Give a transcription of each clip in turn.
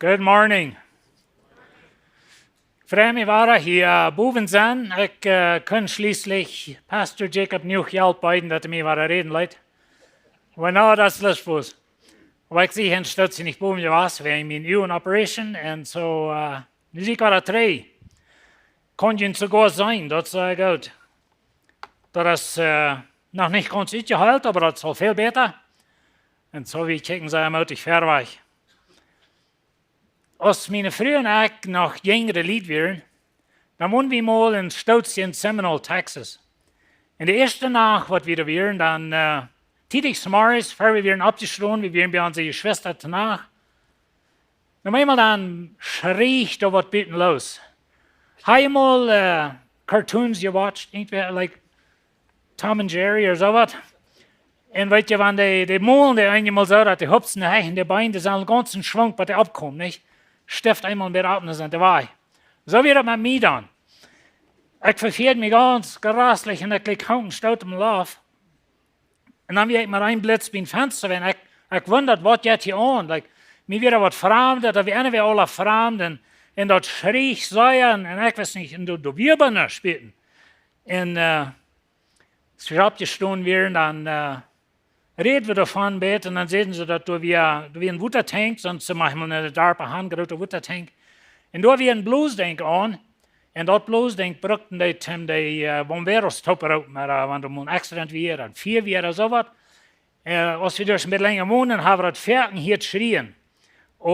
Good morning. Freue mich, war hier boven zijn. Ik kan schließlich Pastor Jacob niet helpen dat mij waar reden leidt. Wanneer dat is was. Maar ik zie hen dat ze niet boven was, we hebben een nieuwe operation en zo, nu zie ik er 3. Kon je sogar zijn, dat zei goed. Dat is nog niet ganz uitgehaald, aber dat is al veel beter. En zo wie kijken ze hem uit de verweg. Als mijn vrienden en ik nog jongere lied waren, dan woonden we mal in Stouts in Seminole, Texas. En de eerste nacht, wat we er waren, dan tidig s'morgens, voor we waren opgestaan, we waren bij onze Schwester te nacht. En eenmaal dan schreeuwt er wat buiten los. Heb je mal cartoons gewatcht, like Tom and Jerry of zo wat? En weet je, wanneer de molen, die eenmaal zo, dat die hupsen, de hegen, de beinen, die zijn een ganzen schwung, wat die opkomt, niet? Stift eenmaal weer op en zijn de waai. Zo weer dat met mij dan. Ik verveerde me ganz gerastlich en ik liep houten stoot om laf. En dan weer ik maar een blitz bij een venster en ik wonderde, wat gaat hier aan? Like, mij weer wat vreemd, dat we weer alle vreemd en dat schreeuw zeien en ik wist niet, en de wirbenen spelen. En als we opgestaan weer, dan reden we ervan beter en dan zeiden ze dat we een watertank, sonst machen wir eine darpe handgrote watertank. En daar weer een bluesdenk aan. En dat bluesdenk brukten die tim de bomberos-topper uit, maar want er moet een accident weer, en 4 weer of zo wat. Als we dus een beetje länger wonen, hebben we het verken hier te schreien.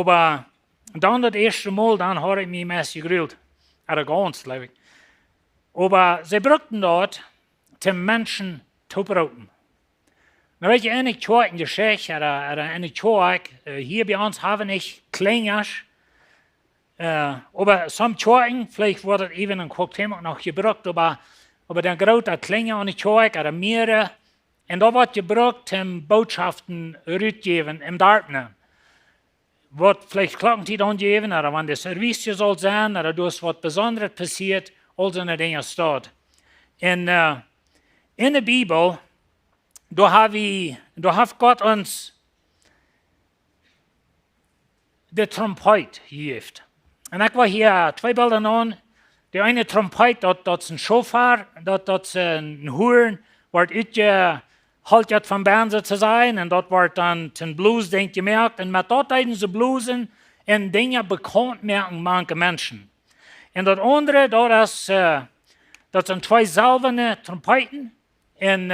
Maar dan dat eerste Mal, dan had ik me meest gegrüht. Oder ganz, glaube ich. Aber sie brukten dort zum Menschen zu brauten. Dan weet je, eine zweite Geschichte, oder eine zweite, hier bei uns haben wir nicht Klingers. Aber some Zweiten, vielleicht wurde es even ein Cocktail noch gebraucht, aber der große Klinger und die Zweite, oder mehrere, und da wird gebraucht, um Botschaften rübergeben im Dartner. Wird vielleicht Glockentiet angeben, oder wenn das Service soll sein, oder du hast was Besonderes passiert, all so eine Dinge steht. Und in der Bibel, da hat Gott uns die Trompet gegeben. En ik wil hier 2 Bilder aan. De ene trompet, dat is een shofar, dat is een hoorn, wordt uitgehaald van Banzen te zijn. En dat wordt dan ten blues, denk je, gemerkt. En met dat deden ze bluesen en dingen bekend merken manche mensen. En dat andere, dat zijn 2 zilverne trompeten. En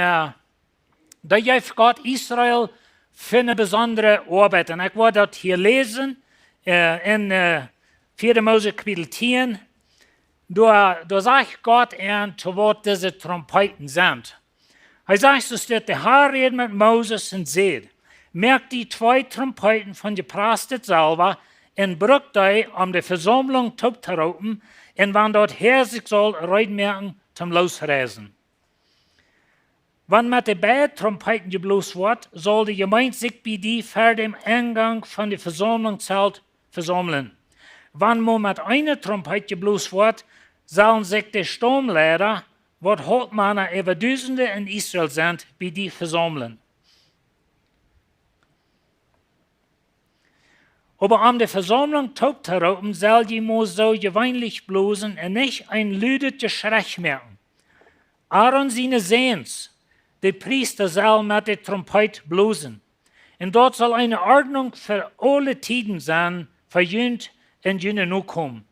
dat heeft God Israël voor een bijzondere arbeid. En ik wil dat hier lezen in 4. Mose kapitel 10, da sagt Gott zu wat diese Trompeten sind. Sagt, so steht, der Herr redet mit Moses und sagt, merkt die 2 Trompeten von geprastet selber und brückt die, die Versammlung aufzurufen, und wenn dort her sich soll, merken zum Losreisen. Wenn mit den beiden Trompeten geblost wird, soll die Gemeinde sich bei die vor dem Eingang von der Versammlungszelt versammeln. Wenn man mit einer Trompete geblost wird, sollen sich die Sturmleiter, was Hauptmänner über Tausende in Israel sind, bei die versammeln. Aber die Versammlung aufzurufen, soll die muss so gewöhnlich blosen und nicht ein lüdet Geschrei merken. Aaron seine Sehens, der Priester soll mit der Trompete blosen. Und dort soll eine Ordnung für alle Tiden sein, verjünt in jene nu kom.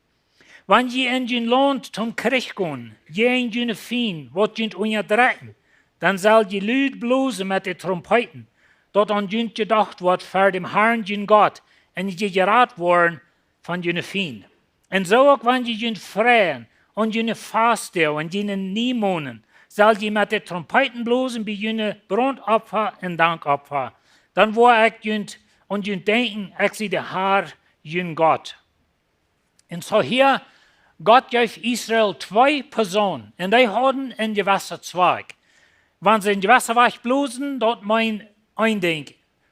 Wenn je in jen Land zum Krieg gehen, je in jene Fien, wat jen unterdrücken, dann soll je Lüd blosen mit den Trompeten, dort an jen gedacht wird für dem Herrn jen Gott, und je gerat worden von jene Fien. Und so auch wenn je jen freien, und jene Faste, und jene Niemonen, soll je mit den Trompeten blosen bei jene Brandopfer und Dankopfer. Dann war ich jen, und jen denken, ich sie der Herr jen Gott. Und so hier, Gott gab Israel 2 Personen, und die hatten in die Wasserzweig. Wenn sie in die Wasserweich blosen, dort mein Einding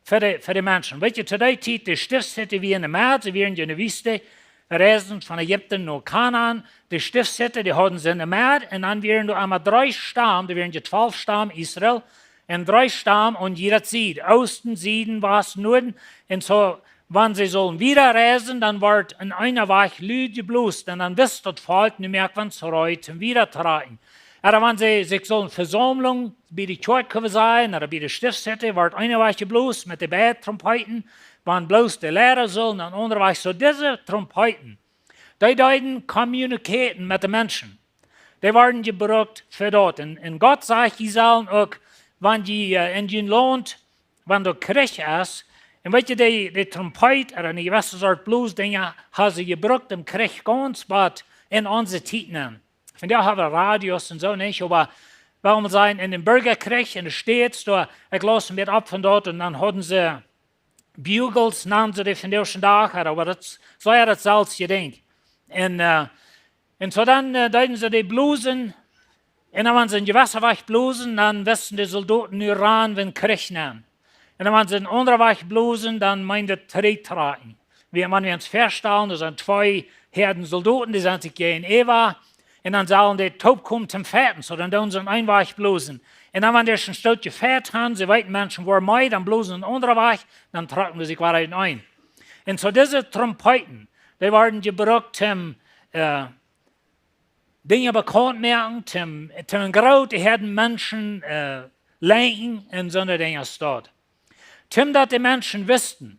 für die Menschen. Weißt du, zu der Zeit, die Stiftshütte wie in der Meer, sie waren in der Wüste, reisen von Ägypten nach Kanaan. Die Stiftshütte, die hatten sie in der Meer, und dann waren da einmal 3 Stämme, die waren die 12 Stämme Israel, und 3 Stämme und jeder Zeit, Osten, Süden, Westen, Norden, und so. wenn sie sollen wieder reisen, dann wird in einer Woche Lüge bloß, denn dann wisst das fällt nicht mehr, wenn es reut zum Wiedertragen. Oder wenn sie sich sollen Versammlung bei der Kirche sein oder bei der Stiftshütte, wird eine Woche bloß mit den Trompeten, wenn bloß die Lehrer sollen, und andere Woche so diese Trompeten, die deuten kommunizieren mit den Menschen. Die werden gebraucht für dort. Und Gott sagt, die sollen auch, wenn die in den Land, wenn du Krieg ist, und weißt du, die Trompet oder eine gewisse Art Blues-Dinge haben sie gebraucht im Krieg ganz bald in unsere Titen. Von daher haben wir Radios und so nicht, aber warum sagen, in dem Bürgerkrieg, in den Städten, da, ich lasse mir ab von dort und dann hatten sie Bugles, nahmen sie die von der Tag, aber das so ja das selbst gedenkt. Und so dann deuten sie die Blusen, und dann, wenn sie in gewisse Weich blusen, dann wissen die Soldaten nur ran, wenn Krieg nehmen. Und wenn sie in andere Weich blusen, dann meint das Tritt tragen. Wie man uns feststellen, da sind zwei Herden Soldaten, die sind sich gegen Eva, und dann sollen die Taub kommen zum Fetten, so dann tun sie in ein Weich blusen. Und dann, wenn die schon stolz gefährt haben, sie weiten Menschen, wo mei, dann blusen in andere Weich, dann tragen sie sich wieder ein. Und so diese Trompeten, die werden gebraucht, Dinge bekannt machen, zum großen Herden Menschen lenken in so eine Dinge dort. Dass die Menschen wüssten,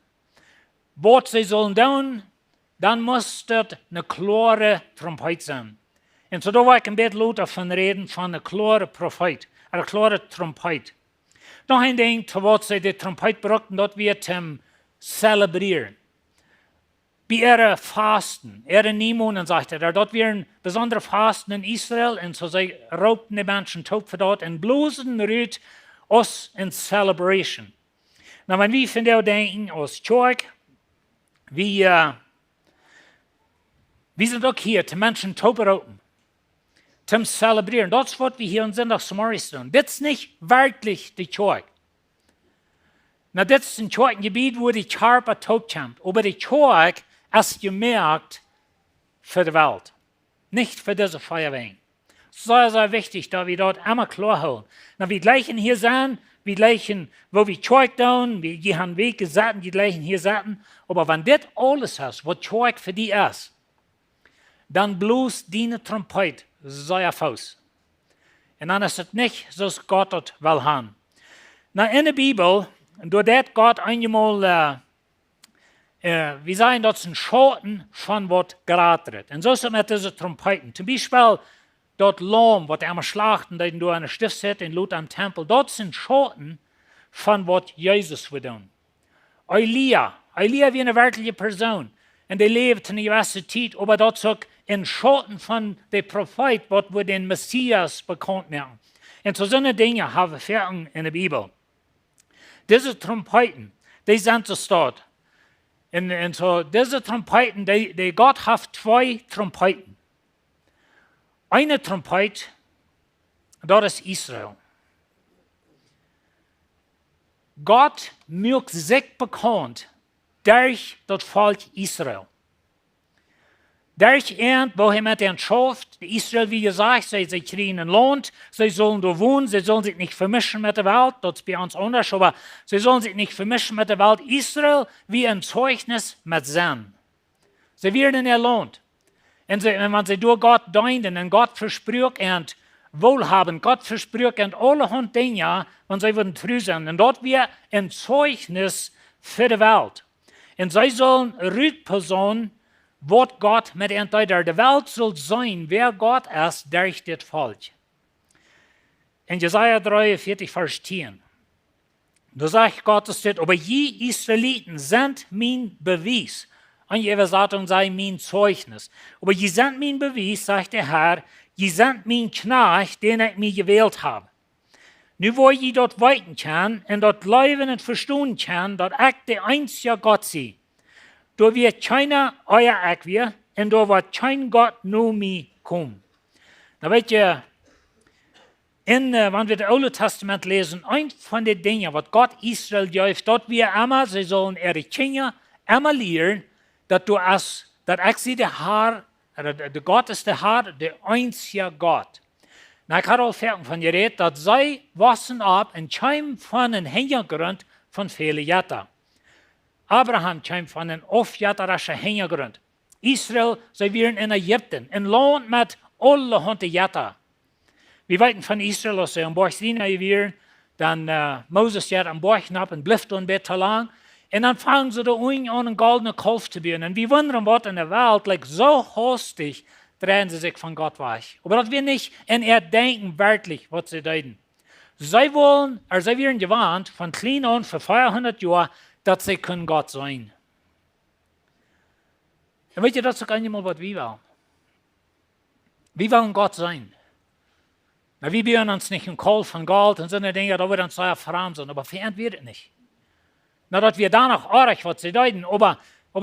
was sie sollen tun, dann muss das eine klare Trompet sein. Und so da war ich ein bisschen laut davon reden, von einer klaren Prophet, einer klaren Trompet. Noch ein Ding, zu was sie die Trompet brauchten, das wir zum Zelebrieren. Bei ihren Fasten, ihre Niemonen, sagt er, dort wir ein besonderer Fasten in Israel, und so sie raubten die Menschen tot für dort, und blusen rührt uns in Celebration. Na, wenn wir von der denken, als Kirche, wir sind auch hier, die Menschen tot rauben, zum Zelebrieren. Das ist, was wir hier in Sonntagsmorgens tun. Das ist nicht wirklich die Kirche. Na, das ist ein Kirchengebiet, wo die Körper tot sind. Aber die Kirche ist gemerkt für die Welt, nicht für diese Feuerwehr. Sehr, sehr wichtig, dass wir dort immer klar haben. Na, wir gleichen hier sein, wir gleichen, wo wir Kirche tun, wir haben Weg gesagt, die gleichen hier sagen. Aber wenn das alles ist, was Kirche für die ist, dann bloß die Trompet sehr faus. Und dann ist es nicht, so Gott das will haben. Na, in der Bibel, durch das Gott einmal, wir sagen, das ist ein Schatten von was gerade wird. Und so ist es mit diesen Trompeten. Zum Beispiel, dort Lamm, was einmal schlachten, den du an der Stiftshütte in Lut am Tempel, dort sind Schatten von was Jesus wird tun. Elia wie eine wirkliche Person. Und der lebt in der gewissen Zeit, aber dort ist auch ein Schatten von dem Prophet, was wir den Messias bekannt machen. Und so eine Dinge haben wir in der Bibel. Diese Trompeten, die sind es dort. Und so diese Trompeten, die Gott hat zwei Trompeten. Eine Trompet, das ist Israel. Gott macht sich bekannt durch das Volk Israel. Durch wo er mit den schafft, Israel, wie gesagt, sie kriegen ein Land, sie sollen da wohnen, sie sollen sich nicht vermischen mit der Welt, das ist bei uns anders, aber sie sollen sich nicht vermischen mit der Welt. Israel wie ein Zeugnis mit Sinn. Sie werden ihr Land. Und wenn sie durch Gott dienen und Gott verspricht und Wohlhaben, Gott verspricht und alle Dinge, wenn sie würden treu sein. Und dort wir ein Zeugnis für die Welt. Und sie sollen Rückpersonen, was Gott mit ihnen tut. Die Welt soll sein, wer Gott ist, durch das Volk. In Jesaja 43, Vers 10. Da sagt Gott, es steht, aber je Israeliten sind mein Beweis. Eine Übersetzung sei mein Zeugnis. Aber je sind mein Beweis, sagt der Herr, je sind mein Knecht, den ich mir gewählt habe. Nu wo je dort weiten kann und dort leben und verstehen kann, dort ich der einzige Gott sei. Da wird keiner euer Eck wir und da wird kein Gott nur mir kommen. Da weet je, wenn wir das Alte Testament lesen, ein von den Dingen, was Gott Israel gibt, dort wir immer, sie sollen ihre Kinder immer lernen, dass ich sie der Herr, der Gott ist der Herr, der einzige Gott. Na, ich habe auch von geredet, dass sie wassen ab in keinem von den Hintergrund von vielen Jahren. Abraham kwam van een afjatterische hintergrund. Israel, zij waren in Egypten, een land met alle handen jatten. We weten van Israël, als ze een borg Sinai waren, dan Moses had een borg knap en blijft een beetje te lang. En dan fangen ze de aan een goldene kalf te bouwen. En we wonderen wat in de wereld, like, zo hastig drehen sie sich von Gott weg. Aber das wir nicht in denken wirklich, was sie deuten. Sie wollen, sie werden gewarnt, von klein an für 400 Jahre, dass sie können Gott sein. Und wisst ihr, das ist einmal, was wir wollen. Wir wollen Gott sein. Na, wir bauen uns nicht ein Kohl von Gold und so eine Dinge, da wird uns sehr fromm sein, aber fern wird es nicht. Na, dass wir da noch arg, was sie deuten, aber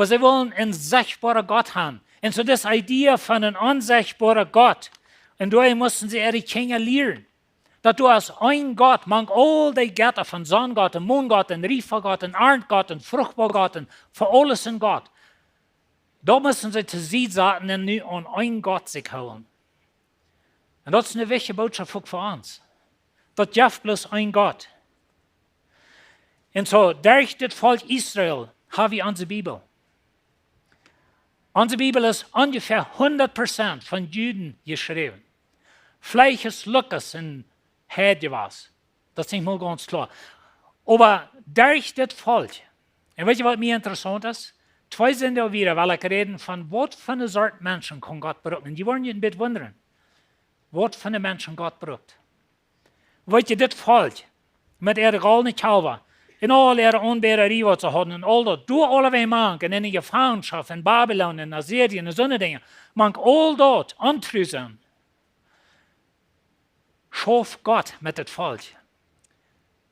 sie wollen einen sichtbaren Gott haben. Und so das Idee von einem unsichtbaren Gott. Und daher mussten sie ihre Kinder lernen. Dass du als ein Gott, man all die Götter von Sonnengott, und Mondgott, und Riefergott, und Arndgott, und Fruchtbargott, und für alles in Gott. Da müssen sie zu sie sagen und nu an ein Gott sich holen. Und das ist eine wichtige Botschaft für uns. Das gibt bloß ein Gott. Und so, durch das Volk Israel haben wir unsere Bibel. Unsere Bibel ist ungefähr 100% von Juden geschrieben. Vielleicht ist Lukas in Hede was. Das ist nicht mal ganz klar. Aber durch das Volk, und weißt du, was mir interessant ist? 2 sind ja wieder, weil ich reden von, was für eine Sorte Menschen kann Gott brauchen. Und die wollen sich ein bisschen wundern, was für eine Menschen Gott braucht. Weißt du, das Volk mit ihren goldenen Kalber, in all ihre Unbeererie, was sie hatten, und all das, durch alle wie man, in der Gefangenschaft, in Babylon, in Assyrien, und so eine Dinge, man all das antrüsen, schuf Gott mit dem Volk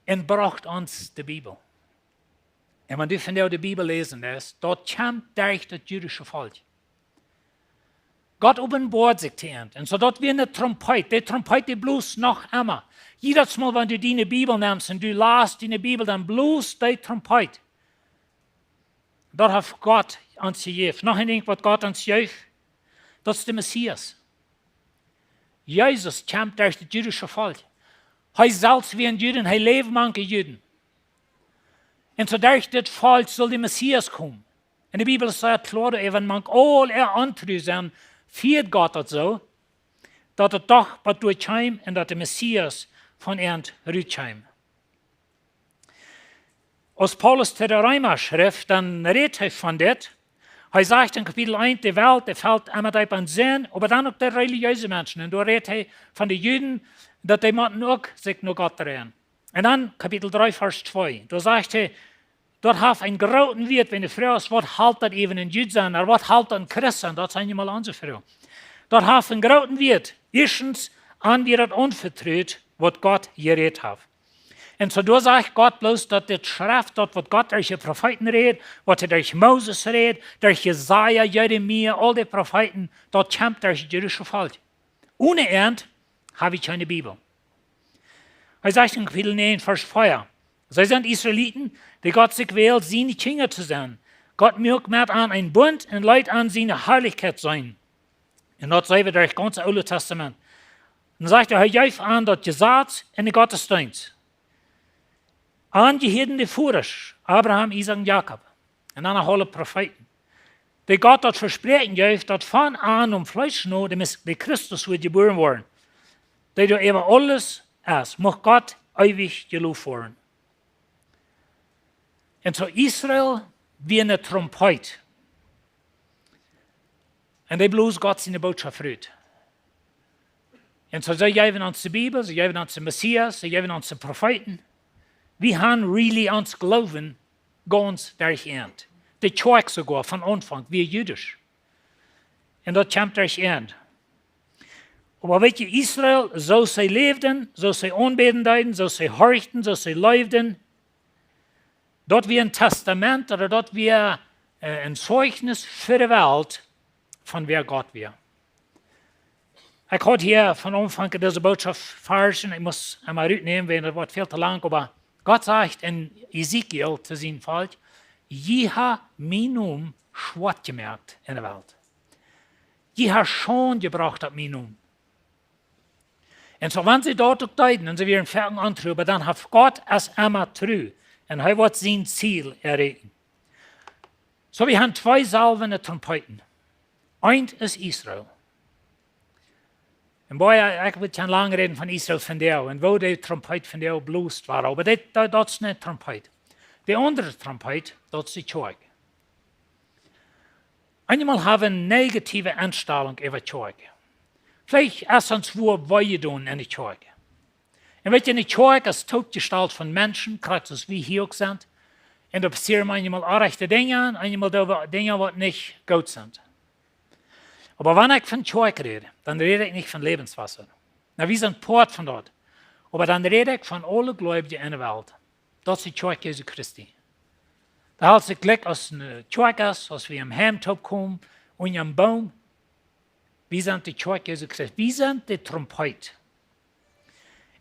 und braucht uns die Bibel. Und wenn du von der Bibel lesen lässt, dort kämpft durch das jüdische Volk. Gott offenbart sich zuerst. Und so dort wie eine Trompet, die Trompet, die bloß noch immer. Jedes Mal, wenn du deine Bibel nimmst und du liest deine Bibel, dann bloß die Trompet. Dort hat Gott uns gegeben. Noch ein Ding, was Gott uns gibt, das ist der Messias. Jesus kämpft durch das jüdische Volk. Er selbst wie ein Juden, er lebt manche Juden. Und so durch das Volk soll der Messias kommen. In der Bibel sagt klar, wenn man all antrüsen, führt Gott das so, dass er doch was durchkommt und dass der Messias von Ernt rüberkommt. Als Paulus zu der Römer schrift, dann redet er von das. Er sagt in Kapitel 1, die Welt, die fällt einmal an Sinn, aber dann auch die religiösen Menschen. Und da redet er von den Juden, dass die müssen auch sich nur Gott drehen. Und dann Kapitel 3, Vers 2, da sagt er, dort hat ein großen Wirt, wenn die Frau ist, was halt das eben ein Jüd sein, oder was halt ein Christ sein, das sind ja mal unsere Frau. Dort hat ein großen Wirt, erstens an wir das unvertraut, was Gott geredet hat. Und so da sagt Gott bloß, dass die Schrift, dort, was Gott durch die Propheten redet, was er durch Moses redet, durch Jesaja, Jeremia, all die Propheten, dort kämpft durch das jüdische Volk. Ohne Ernt habe ich keine Bibel. Er sagt in Kapitel 9, Vers 4, sie sind Israeliten, die Gott sich wählt, seine Kinder zu sein. Gott mögt mit an ein Bund und Leid an seine Herrlichkeit sein. Und dort sehen wir durch das ganze Alte Testament. Und dann sagt er gibt an, dass Gesetz in den Gottesdienst. Angehörende Führer, Abraham, Isaac und Jakob. Und dann alle Propheten. Die Gott dort versprechen gibt, dass von an um Fleisch nur, die Christus wird geboren worden. Die du eben alles ist, muss Gott ewig gelobt werden. Und so Israel wie eine Trompet. Und die bloß Gott seine Botschaft rührt. Und so sie geben uns die Bibel, sie geben uns den Messias, sie geben uns die Propheten. Wir haben really uns Glauben ganz durchgehend. Die Kirche sogar von Anfang, wir jüdisch. Und das kommt durchgehend. Aber weißt du, Israel, so sie lebten, so sie anbeten, so sie horchten, so sie lebten, dort wie ein Testament oder dort wie ein Zeugnis für die Welt, von wer Gott wir. Ich hatte hier von Anfang diese Botschaft versen, ich muss einmal rücknehmen, weil das Wort viel zu lang, aber Gott sagt in Ezekiel zu seinem Volk, je hat mein Name schwach gemerkt in der Welt. Je hat schon gebraucht auf mein Name. Und so, wenn sie dort auch deuten und sie werden fertig antrüben, dann hat Gott es immer treu. Und er wird sein Ziel erreichen. So, wir haben zwei salvende Trompeten. Eins ist Israel. En boy, ik wil geen lang reden van Israël van jou en wo de trompet van jou bloest waren, maar dat is niet trompet. De andere trompet, dat is de kerk. Einmal haben eine negative Einstellung über die Kirche. Vielleicht erstens, wo wir tun in der Kirche. Und wenn in der Kirche ist Taubgestalt von Menschen, gerade wie wir hier auch sind, und da passieren manchmal auch rechte Dinge, manchmal Dinge, die nicht gut sind. Aber wenn ich von Kirche rede, dann rede ich nicht von Lebenswasser. Na, wir sind Port von dort. Aber dann rede ich von allen Gläubigen in der Welt. Das ist die Kirche Jesu Christi. Da hat sich Glück aus einer Kirche, als wir im Heimtop kommen und am Baum. Wir sind die Kirche Jesu Christi. Wir sind die Trompet.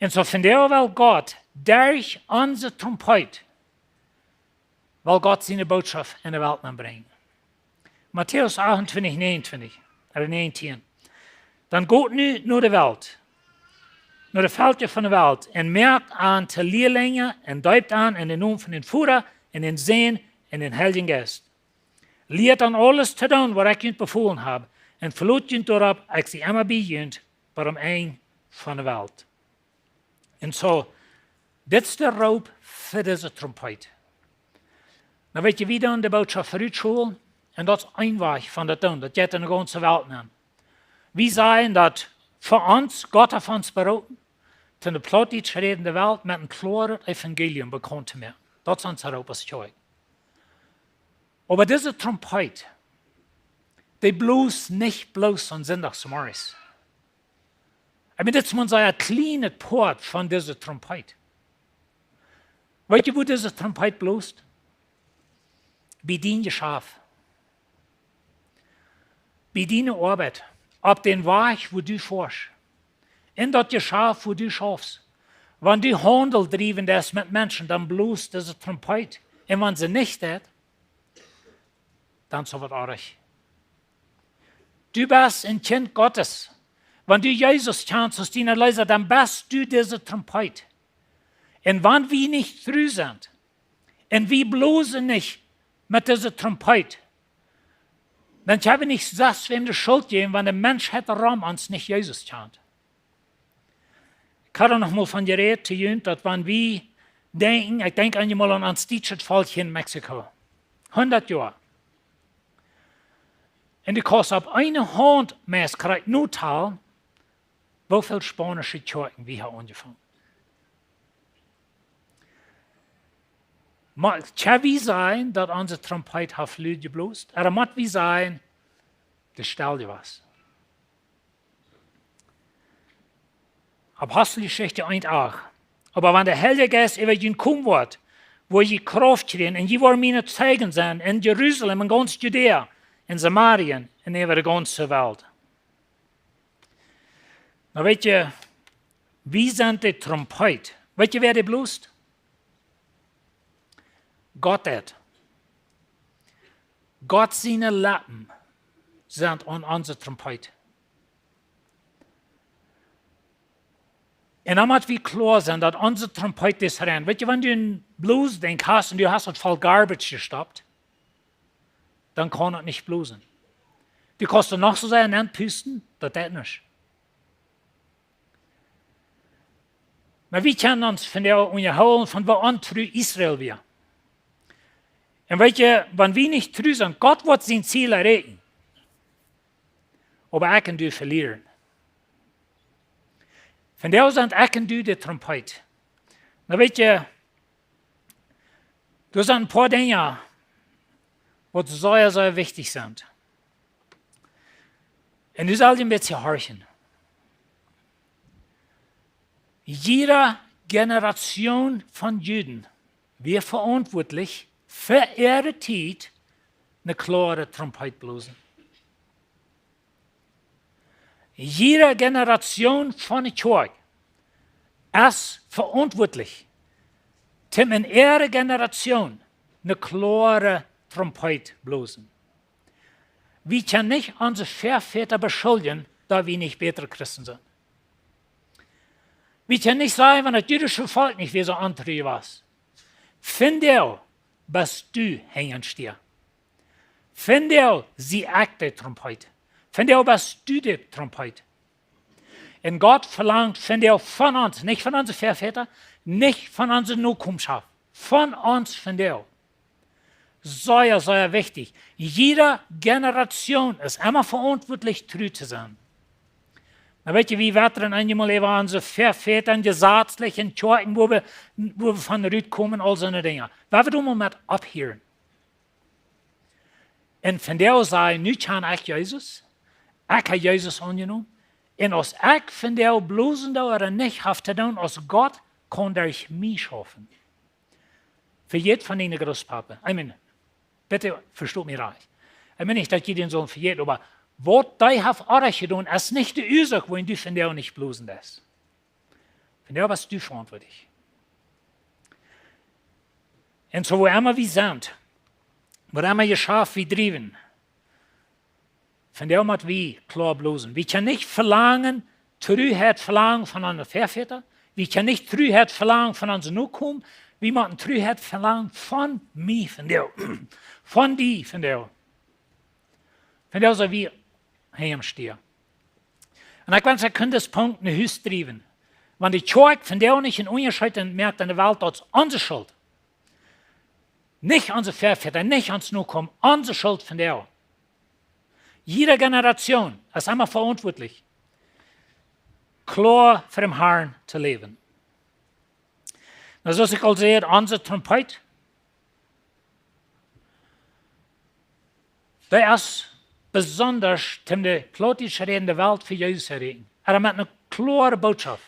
Und so von der will Gott durch unsere Trompet, weil Gott seine Botschaft in die Welt bringen. Matthäus 28, 19. Dann geht nu naar de Welt, naar de veldje van de Welt, en merkt aan de leerlingen en duipt aan in de naam van den Vader en den Zoon en den Heiligen Geest. Leert dan alles te doen wat ik jullie bevolen heb, en verlaat jullie erop, ik zie immer bij jullie, waarom een van de Welt. En zo, dit is de roep voor deze trompet. Dan weet je wie dan de boodschap vooruit school, en dat is een weg van dat doen, dat gaat in de ganze Welt nemen. Wir sagen, dass für uns, Gott hat uns berufen, in der plattdeutsch redenden Welt mit einem klaren Evangelium bekannt zu machen. Das ist unsere Europakirche. Aber diese Trompet, die bloß nicht bloß am Sonntagsmorgens. Ich meine, das ist man so ein kleiner Port von dieser Trompet. Weißt du, wo diese Trompet bloßt? Bei deinem Schaf. Bei deiner Arbeit. Auf den Weg, wo du fährst. In das Geschäft, wo du schaffst. Wenn du Handel driven lässt mit Menschen, dann bloß diese Trompet. Und wenn sie nicht hat, dann so was anderes. Du bist ein Kind Gottes. Wenn du Jesus kennst als deinen Leser, dann bist du diese Trompet. Und wenn wir nicht früh sind, und wir bloßen nicht mit dieser Trompet, dann habe ich nicht das, wem die Schuld geben, wenn der Mensch hätte Raum uns nicht Jesus kennt. Ich habe noch mal von geredet zu Jünd, dass wenn wir denken, ich denke einmal an das deutsche Volk in Mexiko. 100 Jahre. Und du kannst auf eine Hand kriegt nur teilen, wie viele spanische Kirchen wir haben angefangen. Kann wie sein, dass unsere Trompet hat Flügel geblost? Oder muss wie sein, das stellt dir was? Apostelgeschichte 1,8. Aber wenn der Heilige Geist über ihn kommen wird, wo ihr Kraft kriegen, und ihr wollen meine Zeugen sein, in Jerusalem, in ganz Judäa, in Samarien, und über die ganze Welt. Na, weet je, wie sind die Trompet? Weet je, wer die bloest? Gott hat. Gott seine Lappen sind an unsere Trompet. Und dann muss wir klar sein, dass unsere Trompet ist rein. Weißt du, wenn du einen Blues denkst hast und du hast es voll Garbage gestoppt, dann kann es nicht bluesen. Du kannst noch so sein, entpusten, das geht nicht. Aber wir kennen uns von der Unterhaltung, von wo an treu Israel wir. Und weißt du, wenn wir nicht treu sind, Gott wird sein Ziel erreichen. Aber er kann du verlieren. Von der sind er kann du die Trompet. Na weißt du, da sind ein paar Dinge, die sehr, sehr wichtig sind. Und du sollst ein bisschen horchen. Jede Generation von Juden wird verantwortlich für ihre Zeit eine klare Trompet blosen. Jede Generation von der Kirche ist verantwortlich, in ihrer Generation eine klare Trompet blosen. Wir können nicht unsere Vorväter beschuldigen, da wir nicht bessere Christen sind. Wir können nicht sagen, wenn das jüdische Volk nicht wie so antreu war. Finde bist du hängen stier. Von der sie echte Trompet. Von der was du die Trompet. Und Gott verlangt von der von uns, nicht von unseren Vorvätern, nicht von unserer Nachkommenschaft, von uns, von der. Sehr wichtig. Jede Generation ist immer verantwortlich, treu zu sein. Na, weet je, wie wetteren einmal über unsere Vorväter gesetzlichen Kirchen, wo wir von Rüt kommen, all so eine Dinge. Was wir tun mit abhören. Und von der sagen, nu kann ich Jesus. Ich habe Jesus angenommen. Und als ich von der bloßen da oder nicht habe zu tun, als Gott kann durch mich schaffen. Für jeden von Ihnen Großpapa. Ich meine, bitte versteht mich recht. Ich meine nicht, dass jeden so verjährt, aber was die haben auch getan, ist nicht die Ursache, wo du von der nicht bloßen lässt. Von der bist du verantwortlich. Und so, wo immer wir sind, wo immer geschafft wie driven, von der muss wir klar bloßen. Wir können nicht verlangen, Treuheit verlangen von unseren Vorvätern. Wir können nicht Treuheit verlangen von unseren Nachkommen. Wir müssen Treuheit verlangen von mir, von der. Von dir, von der. Von der soll wir heimstehen. Und ich weiß, wir können das Punkt in Hüst treiben. Wenn die Kirche von der nicht in Unterschied merkt in der Welt, das ist unsere Schuld. Nicht unsere Vorväter, nicht uns Nachkommen, unsere Schuld von der. Jede Generation ist immer verantwortlich, klar für den Herrn zu leben. Also, ich sehe, unsere Trompet, der ist besonders, um die plötzlich redende Welt für Jesus zu reden. Er hat eine klare Botschaft.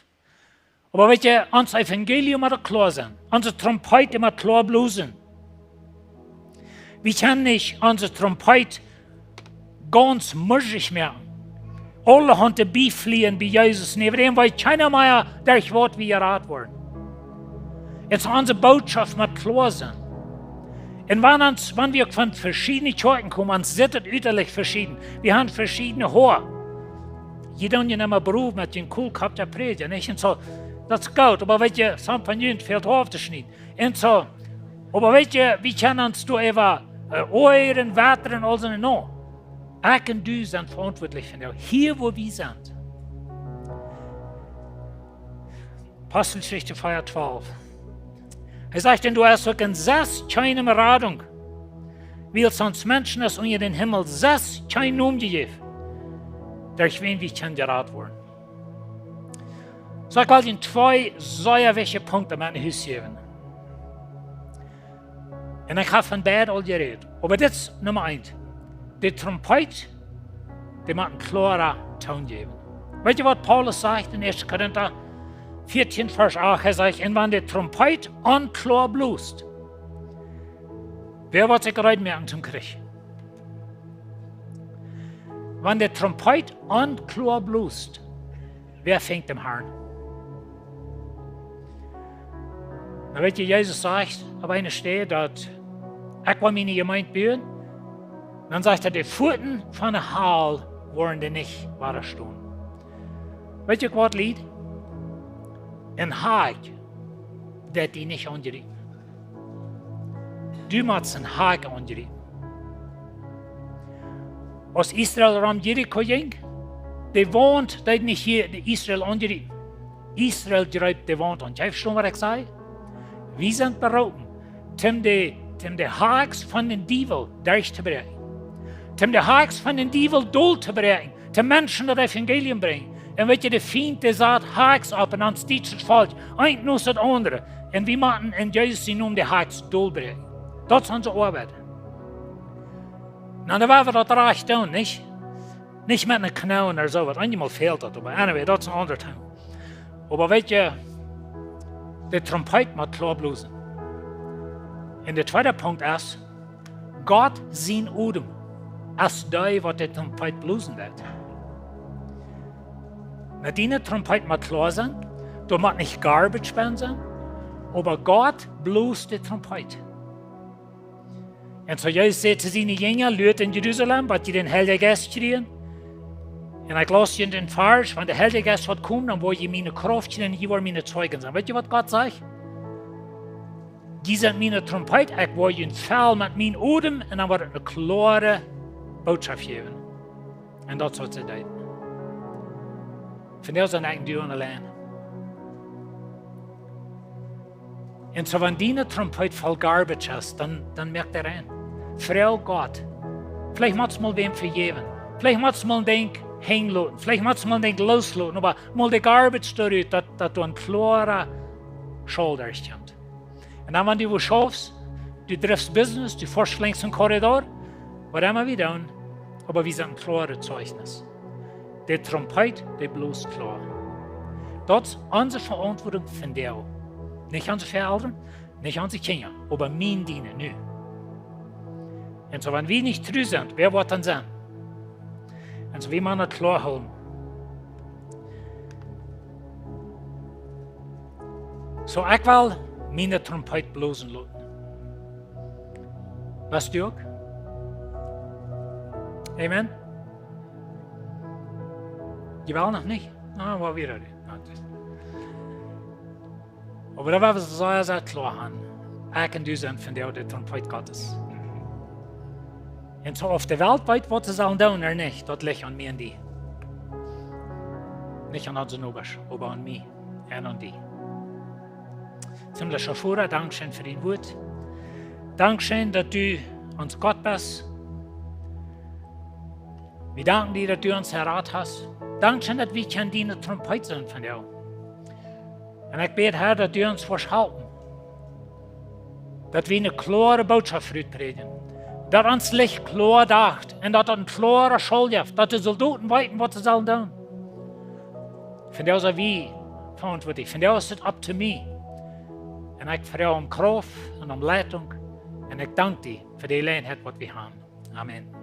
Aber wenn ihr unser Evangelium muss klar sein, unsere Trompet muss klar bloßen. Wir können nicht unsere Trompet ganz muschig machen. Alle haben dabei fliehen bei Jesus neben dem, weil keiner mehr durch Wort wie gerat worden. Jetzt unsere Botschaft muss klar sein. Und wenn wir von verschiedenen Kirchen kommen, uns sittet äußerlich verschieden. Wir haben verschiedene Haare. Jeder hat einen Beruf mit dem cool gehabt, der Prediger, nicht? Und so, das ist gut, aber weißt du, so von jenen fehlt auf zu schneiden. Und so, aber weißt du, wir können uns da über euren, weiteren, also noch. Ich und du sind verantwortlich für das. Hier, wo wir sind. Apostelgeschichte 4,12. Er sagt, denn du hast so keine Beradung. Weil sonst Menschen es unter den Himmel kein Namen gegeben. Durch wen wir können geraten worden. So, ich will Ihnen zwei sehr wichtige Punkte mit dem Haus geben. Und ich habe von beiden all geredet. Aber das ist Nummer 1. Die Trompet, die muss einen klaren Ton geben. Weißt du, was Paulus sagt in 1. Korinther 14, Vers 8? Er sagt, und wenn die Trompet unklar blust, wer wird sich bereit merken zum Krieg? Wenn die Trompet unklar blust, wer fängt dem Herrn? Na, weißt du, Jesus sagt, aber eine steht, dass ich will meine Gemeinde bauen. Dann sagt er, die Pfoten von der Hall wollen die nicht weiter stehen. Weißt du, was Lied? In Haag, der die nicht angerieben. Du musst in Haag angerieben. Als Israel ram Jericho ging, die wohnt, die nicht hier Israel angerieben. Israel greift die Wand an. Ich verstehe, was ich sage? Wir sind berufen, um die Haags von den Dievel durchzubrechen. Um die Haags von den Dievel durchzubrechen. Die Menschen das Evangelium bringen. Und wenn der Feind, der sagt, Haags ab und ans Deutsches falsch, ein nur das andere. Und wir machen in Jesus Namen die Haags durchbrechen. Das ist unsere Arbeit. Na, da werden wir das recht tun, nicht? Nicht mit einer Knau oder so, was einmal fehlt das, aber anyway, das ist ein anderes Thema. Aber weißt du, die Trompet muss klar bloßen. Und der zweite Punkt ist, Gott sein Odem, als der, was die Trompet bloßen wird. Na, die Trompet muss klar sein, da muss nicht Garbage sein, aber Gott bloßt die Trompet. Und so Jesus sagt zu seinen Jüngern, Leute in Jerusalem, was die den Heiligen Geist kriegen. Und ich lasse ihnen den Vers, wenn der Heilige Geist wird kommen, dann will ich meine Kraft kriegen, ich will meine Zeugen sein. Weißt du, was Gott sagt? Diese meine Trompet, ich wil je vel met mijn odem en dan wordt het een klare boodschap geven. En dat soort ze deed. Van daar zijn ik doen alleen. En zo wanneer die Trompet vol garbage is, dan merkt er een. Vrouw God. Vielleicht moet je mal wem vergeven. Vielleicht moet je mal denk heen laten. Vielleicht moet je mal denk loslaten. Maar mal de garbage eruit, dat du een klare schouders komt. En dan wanneer du schaffst, du drifts business, du forschst längs een corridor, wat immer wir doen, aber wir sind ein klares Zeugnis. Der Trompet, der bloß klar. Das ist unsere Verantwortung von dir. Nicht unsere Eltern, nicht unsere Kinder, aber mein Diener nu. Und so, wenn wir nicht treu sind, wer wird dann sein? Und so, wie man das klar halten. So, ich will meine Trompet bloßen lassen. Was du auch? Amen? Je will noch nicht? Na, war wieder. Aber da war es sehr klar an. Ich und du sind von der Trompet Gottes. Und so auf der Welt weit, was es sollen tun oder nicht, das liegt an mir und die. Nicht an unseren Obers, aber an mich und an die. Ziemlich Schafura, Dankeschön für dein Wort. Dankeschön, dass du uns Gott bist. Wir danken dir, dass du uns errat hast. Dankeschön, dass wir deine Trompet sind von dir. Und ich bete, Herr, dass du uns verschalten. Dass wir eine klare Botschaft predigen. Dass uns Licht klar dacht. Und dass ein klarer Schuld gibt. Dass die Soldaten weiten, was sie sollen tun. Von dir sind wir verantwortlich. Von dir ist es up to me. Und ich vertraue um Kraft und um Leitung. Und ich danke dir für die Leinheit, die wir haben. Amen.